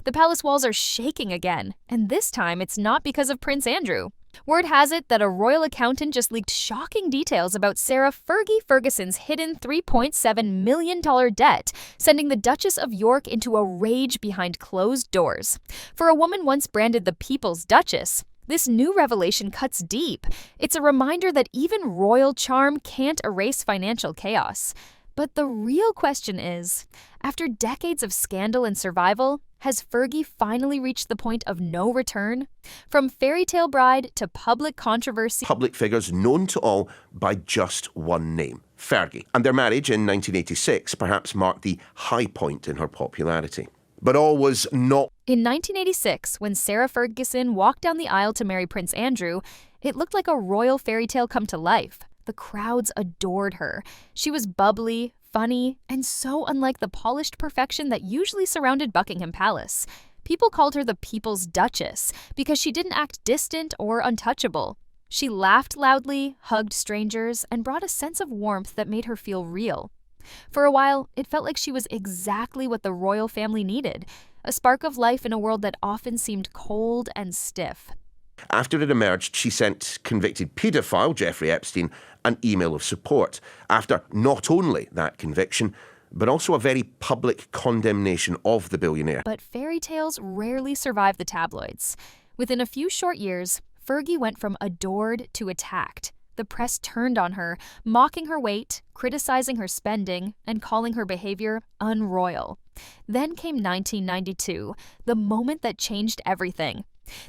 The palace walls are shaking again, and this time it's not because of Prince Andrew. Word has it that a royal accountant just leaked shocking details about Sarah Fergie Ferguson's hidden $3.7 million debt, sending the Duchess of York into a rage behind closed doors. For a woman once branded the People's Duchess, this new revelation cuts deep. It's a reminder that even royal charm can't erase financial chaos. But the real question is, after decades of scandal and survival, has Fergie finally reached the point of no return? From fairy tale bride to public controversy, public figures known to all by just one name, Fergie. And their marriage in 1986 perhaps marked the high point in her popularity. But all was not. In 1986, when Sarah Ferguson walked down the aisle to marry Prince Andrew, it looked like a royal fairy tale come to life. The crowds adored her. She was bubbly, funny, and so unlike the polished perfection that usually surrounded Buckingham Palace. People called her the People's Duchess because she didn't act distant or untouchable. She laughed loudly, hugged strangers, and brought a sense of warmth that made her feel real. For a while, it felt like she was exactly what the royal family needed, a spark of life in a world that often seemed cold and stiff. After it emerged, she sent convicted paedophile Jeffrey Epstein an email of support, after not only that conviction, but also a very public condemnation of the billionaire. But fairy tales rarely survive the tabloids. Within a few short years, Fergie went from adored to attacked. The press turned on her, mocking her weight, criticizing her spending, and calling her behavior unroyal. Then came 1992, the moment that changed everything.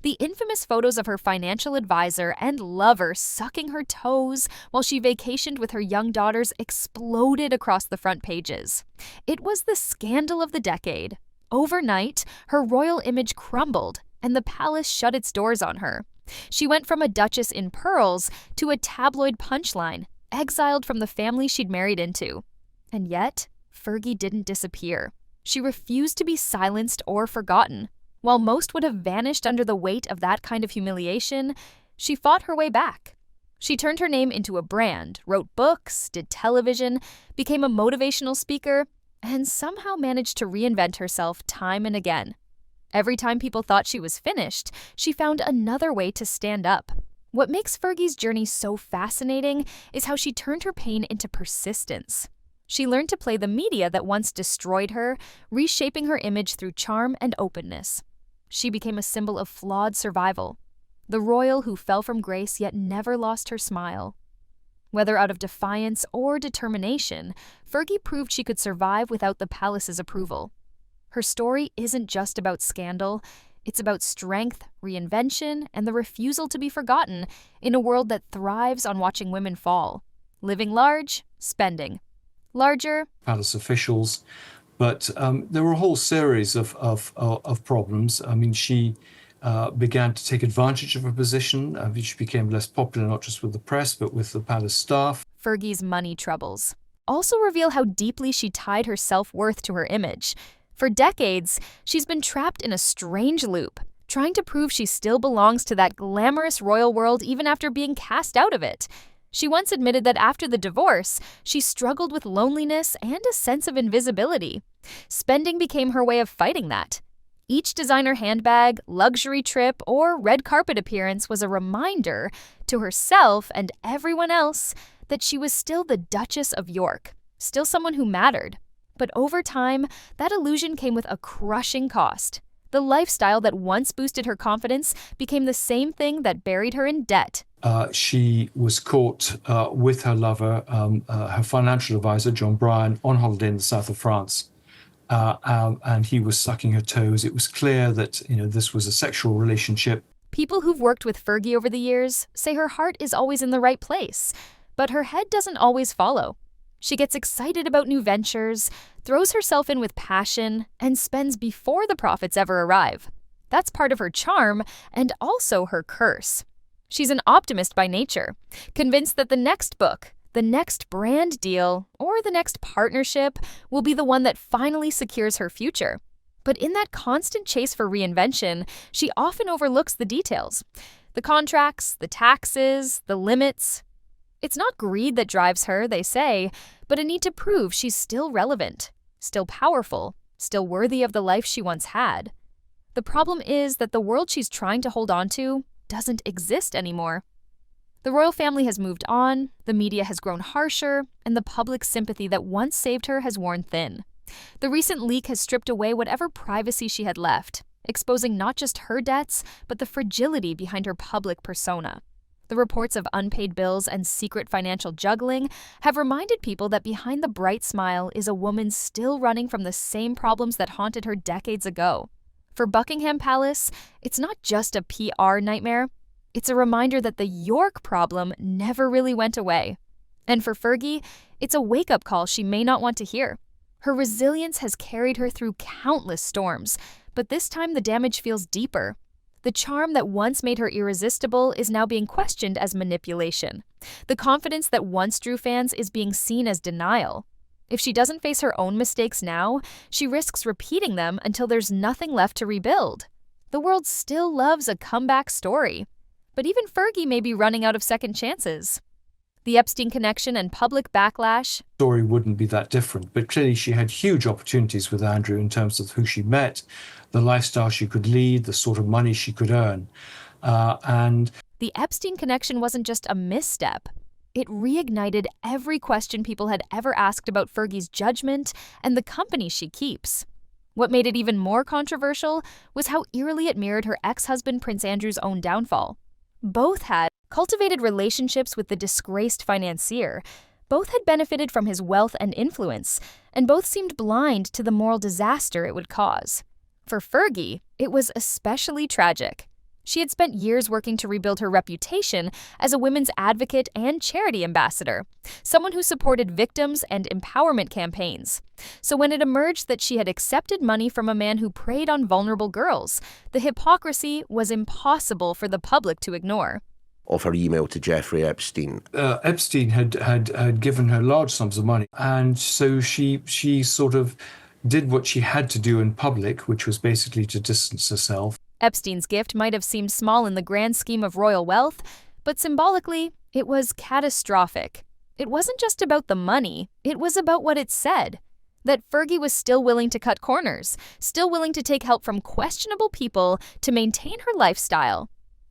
The infamous photos of her financial advisor and lover sucking her toes while she vacationed with her young daughters exploded across the front pages. It was the scandal of the decade. Overnight, her royal image crumbled, and the palace shut its doors on her. She went from a duchess in pearls to a tabloid punchline, exiled from the family she'd married into. And yet, Fergie didn't disappear. She refused to be silenced or forgotten. While most would have vanished under the weight of that kind of humiliation, she fought her way back. She turned her name into a brand, wrote books, did television, became a motivational speaker, and somehow managed to reinvent herself time and again. Every time people thought she was finished, she found another way to stand up. What makes Fergie's journey so fascinating is how she turned her pain into persistence. She learned to play the media that once destroyed her, reshaping her image through charm and openness. She became a symbol of flawed survival, the royal who fell from grace yet never lost her smile. Whether out of defiance or determination, Fergie proved she could survive without the palace's approval. Her story isn't just about scandal, it's about strength, reinvention, and the refusal to be forgotten in a world that thrives on watching women fall. Living large, spending larger. Palace officials, but there were a whole series of problems. I mean, she began to take advantage of her position. She became less popular, not just with the press, but with the palace staff. Fergie's money troubles also reveal how deeply she tied her self-worth to her image. For decades, she's been trapped in a strange loop, trying to prove she still belongs to that glamorous royal world even after being cast out of it. She once admitted that after the divorce, she struggled with loneliness and a sense of invisibility. Spending became her way of fighting that. Each designer handbag, luxury trip, or red carpet appearance was a reminder to herself and everyone else that she was still the Duchess of York, still someone who mattered. But over time, that illusion came with a crushing cost. The lifestyle that once boosted her confidence became the same thing that buried her in debt. She was caught with her lover, her financial advisor, John Bryan, on holiday in the south of France. And he was sucking her toes. It was clear that, this was a sexual relationship. People who've worked with Fergie over the years say her heart is always in the right place, but her head doesn't always follow. She gets excited about new ventures, throws herself in with passion, and spends before the profits ever arrive. That's part of her charm and also her curse. She's an optimist by nature, convinced that the next book, the next brand deal, or the next partnership will be the one that finally secures her future. But in that constant chase for reinvention, she often overlooks the details. The contracts, the taxes, the limits. It's not greed that drives her, they say, but a need to prove she's still relevant, still powerful, still worthy of the life she once had. The problem is that the world she's trying to hold on to doesn't exist anymore. The royal family has moved on, the media has grown harsher, and the public sympathy that once saved her has worn thin. The recent leak has stripped away whatever privacy she had left, exposing not just her debts, but the fragility behind her public persona. The reports of unpaid bills and secret financial juggling have reminded people that behind the bright smile is a woman still running from the same problems that haunted her decades ago. For Buckingham Palace, it's not just a PR nightmare. It's a reminder that the York problem never really went away. And for Fergie, it's a wake-up call she may not want to hear. Her resilience has carried her through countless storms, but this time the damage feels deeper. The charm that once made her irresistible is now being questioned as manipulation. The confidence that once drew fans is being seen as denial. If she doesn't face her own mistakes now, she risks repeating them until there's nothing left to rebuild. The world still loves a comeback story. But even Fergie may be running out of second chances. The Epstein connection and public backlash. Story wouldn't be that different, but clearly she had huge opportunities with Andrew in terms of who she met, the lifestyle she could lead, the sort of money she could earn. And the Epstein connection wasn't just a misstep. It reignited every question people had ever asked about Fergie's judgment and the company she keeps. What made it even more controversial was how eerily it mirrored her ex-husband Prince Andrew's own downfall. Both had cultivated relationships with the disgraced financier. Both had benefited from his wealth and influence, and both seemed blind to the moral disaster it would cause. For Fergie, it was especially tragic. She had spent years working to rebuild her reputation as a women's advocate and charity ambassador, someone who supported victims and empowerment campaigns. So when it emerged that she had accepted money from a man who preyed on vulnerable girls, the hypocrisy was impossible for the public to ignore. Of her email to Jeffrey Epstein. Epstein had given her large sums of money, and so she sort of did what she had to do in public, which was basically to distance herself. Epstein's gift might have seemed small in the grand scheme of royal wealth, but symbolically, it was catastrophic. It wasn't just about the money, it was about what it said. That Fergie was still willing to cut corners, still willing to take help from questionable people to maintain her lifestyle.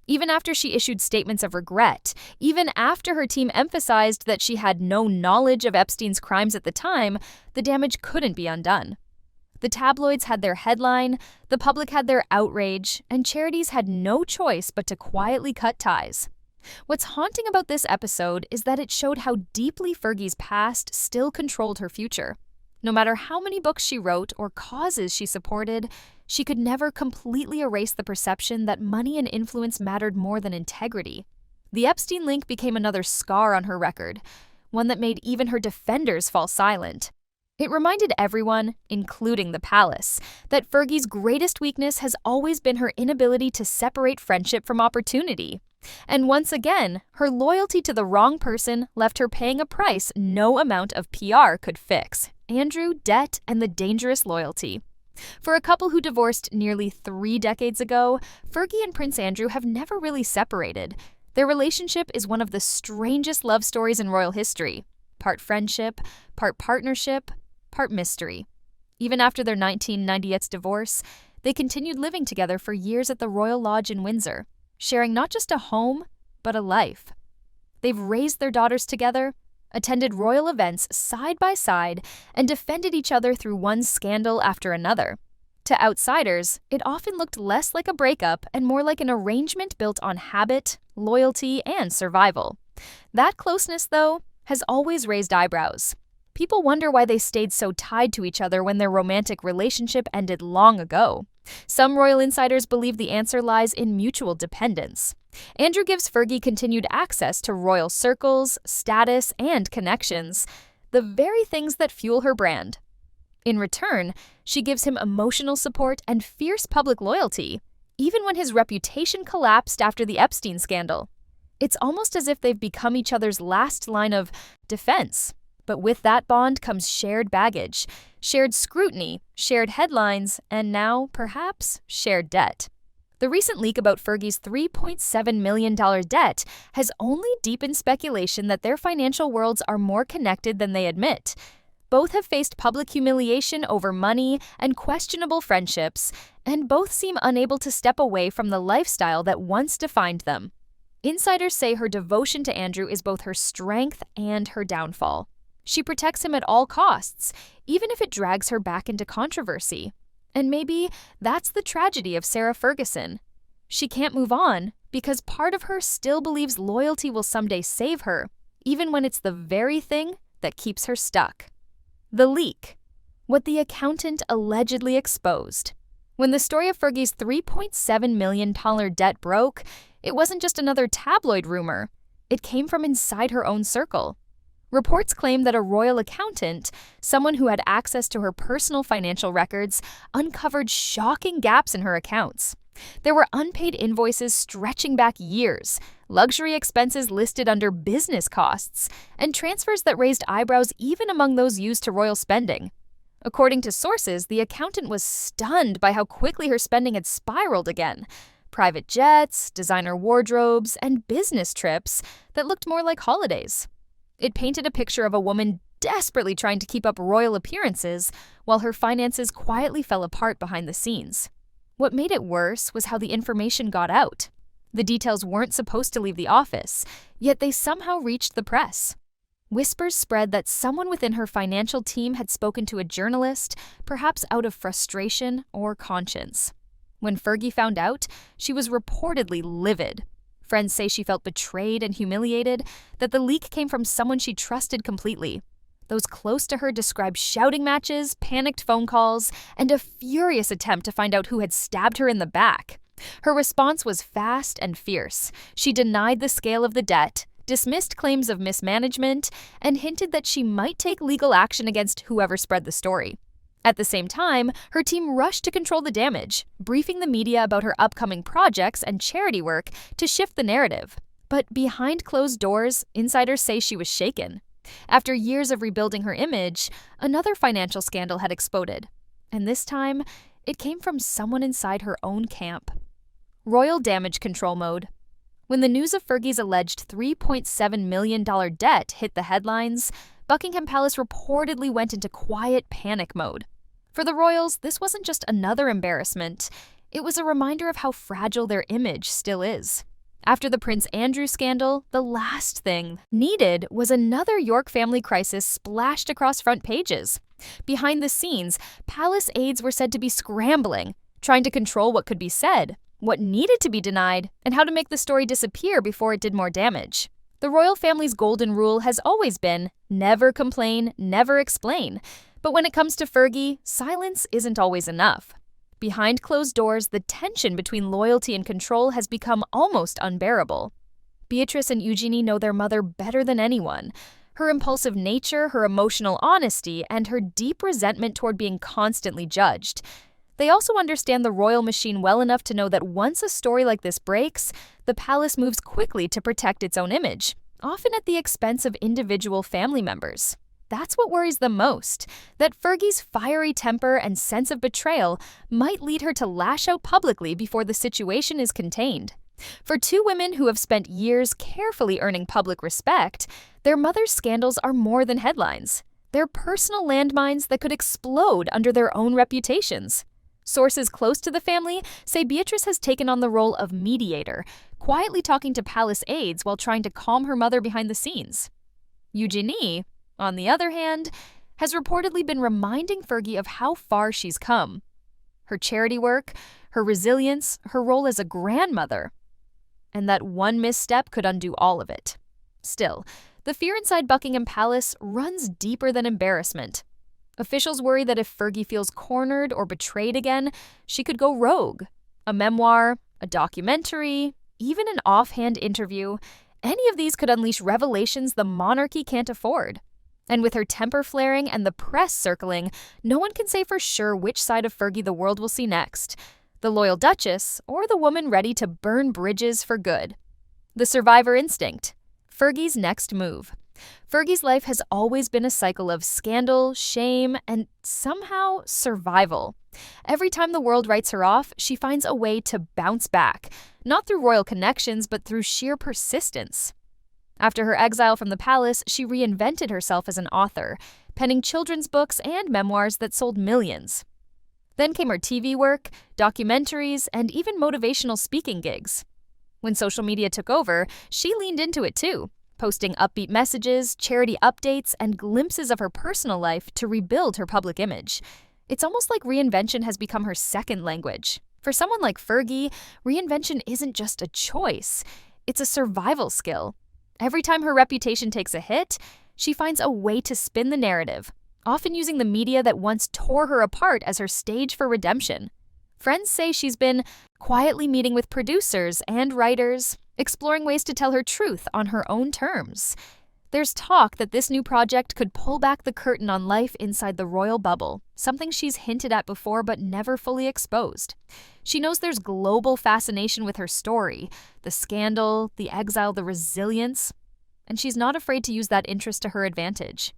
Even after she issued statements of regret, even after her team emphasized that she had no knowledge of Epstein's crimes at the time, the damage couldn't be undone. The tabloids had their headline, the public had their outrage, and charities had no choice but to quietly cut ties. What's haunting about this episode is that it showed how deeply Fergie's past still controlled her future. No matter how many books she wrote or causes she supported, she could never completely erase the perception that money and influence mattered more than integrity. The Epstein link became another scar on her record, one that made even her defenders fall silent. It reminded everyone, including the palace, that Fergie's greatest weakness has always been her inability to separate friendship from opportunity. And once again, her loyalty to the wrong person left her paying a price no amount of PR could fix: Andrew, debt, and the dangerous loyalty. For a couple who divorced nearly 3 decades ago, Fergie and Prince Andrew have never really separated. Their relationship is one of the strangest love stories in royal history. Part friendship, part partnership, part mystery. Even after their 1998 divorce, they continued living together for years at the Royal Lodge in Windsor, sharing not just a home, but a life. They've raised their daughters together, attended royal events side by side, and defended each other through one scandal after another. To outsiders, it often looked less like a breakup and more like an arrangement built on habit, loyalty, and survival. That closeness, though, has always raised eyebrows. People wonder why they stayed so tied to each other when their romantic relationship ended long ago. Some royal insiders believe the answer lies in mutual dependence. Andrew gives Fergie continued access to royal circles, status, and connections, the very things that fuel her brand. In return, she gives him emotional support and fierce public loyalty, even when his reputation collapsed after the Epstein scandal. It's almost as if they've become each other's last line of defense. But with that bond comes shared baggage, shared scrutiny, shared headlines, and now, perhaps, shared debt. The recent leak about Fergie's $3.7 million debt has only deepened speculation that their financial worlds are more connected than they admit. Both have faced public humiliation over money and questionable friendships, and both seem unable to step away from the lifestyle that once defined them. Insiders say her devotion to Andrew is both her strength and her downfall. She protects him at all costs, even if it drags her back into controversy. And maybe that's the tragedy of Sarah Ferguson. She can't move on because part of her still believes loyalty will someday save her, even when it's the very thing that keeps her stuck. The leak. What the accountant allegedly exposed. When the story of Fergie's $3.7 million debt broke, it wasn't just another tabloid rumor. It came from inside her own circle. Reports claim that a royal accountant, someone who had access to her personal financial records, uncovered shocking gaps in her accounts. There were unpaid invoices stretching back years, luxury expenses listed under business costs, and transfers that raised eyebrows even among those used to royal spending. According to sources, the accountant was stunned by how quickly her spending had spiraled again. Private jets, designer wardrobes, and business trips that looked more like holidays. It painted a picture of a woman desperately trying to keep up royal appearances while her finances quietly fell apart behind the scenes. What made it worse was how the information got out. The details weren't supposed to leave the office, yet they somehow reached the press. Whispers spread that someone within her financial team had spoken to a journalist, perhaps out of frustration or conscience. When Fergie found out, she was reportedly livid. Friends say she felt betrayed and humiliated, that the leak came from someone she trusted completely. Those close to her described shouting matches, panicked phone calls, and a furious attempt to find out who had stabbed her in the back. Her response was fast and fierce. She denied the scale of the debt, dismissed claims of mismanagement, and hinted that she might take legal action against whoever spread the story. At the same time, her team rushed to control the damage, briefing the media about her upcoming projects and charity work to shift the narrative. But behind closed doors, insiders say she was shaken. After years of rebuilding her image, another financial scandal had exploded. And this time, it came from someone inside her own camp. Royal damage control mode. When the news of Fergie's alleged $3.7 million debt hit the headlines, Buckingham Palace reportedly went into quiet panic mode. For the royals, this wasn't just another embarrassment. It was a reminder of how fragile their image still is. After the Prince Andrew scandal, the last thing needed was another York family crisis splashed across front pages. Behind the scenes, palace aides were said to be scrambling, trying to control what could be said, what needed to be denied, and how to make the story disappear before it did more damage. The royal family's golden rule has always been never complain, never explain. But when it comes to Fergie, silence isn't always enough. Behind closed doors, the tension between loyalty and control has become almost unbearable. Beatrice and Eugenie know their mother better than anyone. Her impulsive nature, her emotional honesty, and her deep resentment toward being constantly judged. They also understand the royal machine well enough to know that once a story like this breaks, the palace moves quickly to protect its own image, often at the expense of individual family members. That's what worries them most, that Fergie's fiery temper and sense of betrayal might lead her to lash out publicly before the situation is contained. For two women who have spent years carefully earning public respect, their mother's scandals are more than headlines. They're personal landmines that could explode under their own reputations. Sources close to the family say Beatrice has taken on the role of mediator, quietly talking to palace aides while trying to calm her mother behind the scenes. Eugenie, on the other hand, has reportedly been reminding Fergie of how far she's come. Her charity work, her resilience, her role as a grandmother. And that one misstep could undo all of it. Still, the fear inside Buckingham Palace runs deeper than embarrassment. Officials worry that if Fergie feels cornered or betrayed again, she could go rogue. A memoir, a documentary, even an offhand interview, any of these could unleash revelations the monarchy can't afford. And with her temper flaring and the press circling, no one can say for sure which side of Fergie the world will see next, the loyal Duchess or the woman ready to burn bridges for good. The survivor instinct. Fergie's next move. Fergie's life has always been a cycle of scandal, shame, and somehow survival. Every time the world writes her off, she finds a way to bounce back, not through royal connections, but through sheer persistence. After her exile from the palace, she reinvented herself as an author, penning children's books and memoirs that sold millions. Then came her TV work, documentaries, and even motivational speaking gigs. When social media took over, she leaned into it too, posting upbeat messages, charity updates, and glimpses of her personal life to rebuild her public image. It's almost like reinvention has become her second language. For someone like Fergie, reinvention isn't just a choice, it's a survival skill. Every time her reputation takes a hit, she finds a way to spin the narrative, often using the media that once tore her apart as her stage for redemption. Friends say she's been quietly meeting with producers and writers, exploring ways to tell her truth on her own terms. There's talk that this new project could pull back the curtain on life inside the royal bubble, something she's hinted at before but never fully exposed. She knows there's global fascination with her story, the scandal, the exile, the resilience, and she's not afraid to use that interest to her advantage.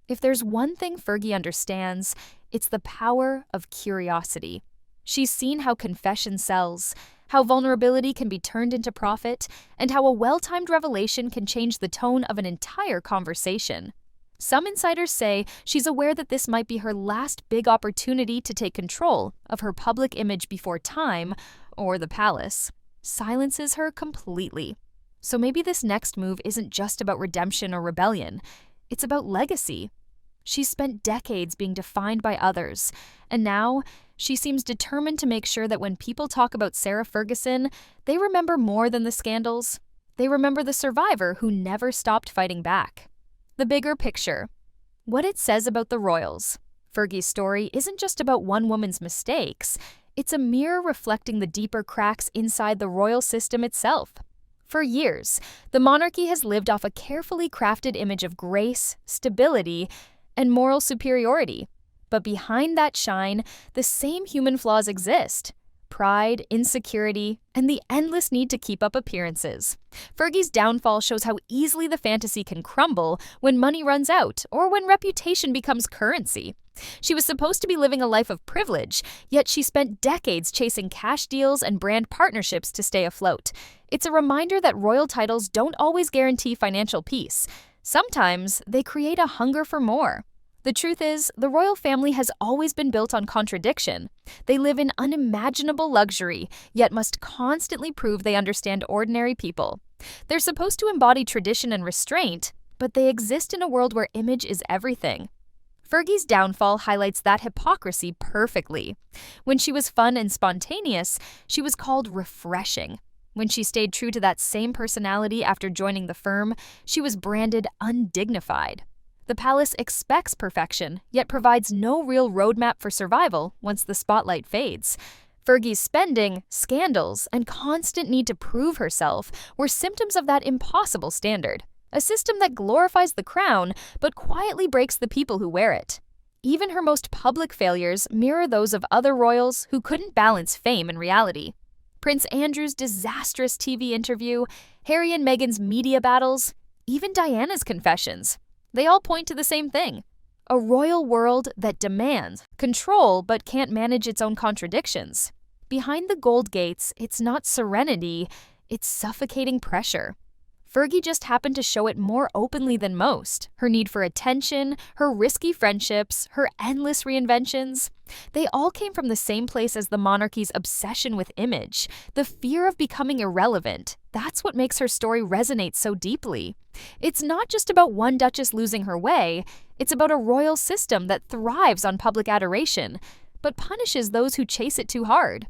If there's one thing Fergie understands, it's the power of curiosity. She's seen how confession sells, how vulnerability can be turned into profit, and how a well-timed revelation can change the tone of an entire conversation. Some insiders say she's aware that this might be her last big opportunity to take control of her public image before time, or the palace, silences her completely. So maybe this next move isn't just about redemption or rebellion, it's about legacy. She's spent decades being defined by others, and now she seems determined to make sure that when people talk about Sarah Ferguson, they remember more than the scandals. They remember the survivor who never stopped fighting back. The bigger picture. What it says about the royals. Fergie's story isn't just about one woman's mistakes. It's a mirror reflecting the deeper cracks inside the royal system itself. For years, the monarchy has lived off a carefully crafted image of grace, stability, and moral superiority. But behind that shine, the same human flaws exist: pride, insecurity, and the endless need to keep up appearances. Fergie's downfall shows how easily the fantasy can crumble when money runs out or when reputation becomes currency. She was supposed to be living a life of privilege, yet she spent decades chasing cash deals and brand partnerships to stay afloat. It's a reminder that royal titles don't always guarantee financial peace. Sometimes they create a hunger for more. The truth is, the royal family has always been built on contradiction. They live in unimaginable luxury, yet must constantly prove they understand ordinary people. They're supposed to embody tradition and restraint, but they exist in a world where image is everything. Fergie's downfall highlights that hypocrisy perfectly. When she was fun and spontaneous, she was called refreshing. When she stayed true to that same personality after joining the firm, she was branded undignified. The palace expects perfection, yet provides no real roadmap for survival once the spotlight fades. Fergie's spending, scandals, and constant need to prove herself were symptoms of that impossible standard. A system that glorifies the crown, but quietly breaks the people who wear it. Even her most public failures mirror those of other royals who couldn't balance fame and reality. Prince Andrew's disastrous TV interview, Harry and Meghan's media battles, even Diana's confessions. They all point to the same thing: a royal world that demands control but can't manage its own contradictions. Behind the gold gates, it's not serenity, it's suffocating pressure. Fergie just happened to show it more openly than most. Her need for attention, her risky friendships, her endless reinventions. They all came from the same place as the monarchy's obsession with image, the fear of becoming irrelevant. That's what makes her story resonate so deeply. It's not just about one duchess losing her way, it's about a royal system that thrives on public adoration, but punishes those who chase it too hard.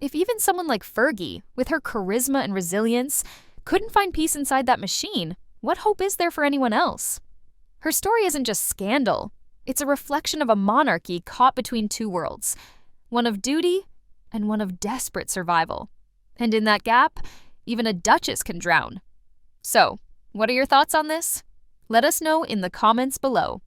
If even someone like Fergie, with her charisma and resilience, couldn't find peace inside that machine, what hope is there for anyone else? Her story isn't just scandal. It's a reflection of a monarchy caught between two worlds, one of duty and one of desperate survival. And in that gap, even a duchess can drown. So, what are your thoughts on this? Let us know in the comments below.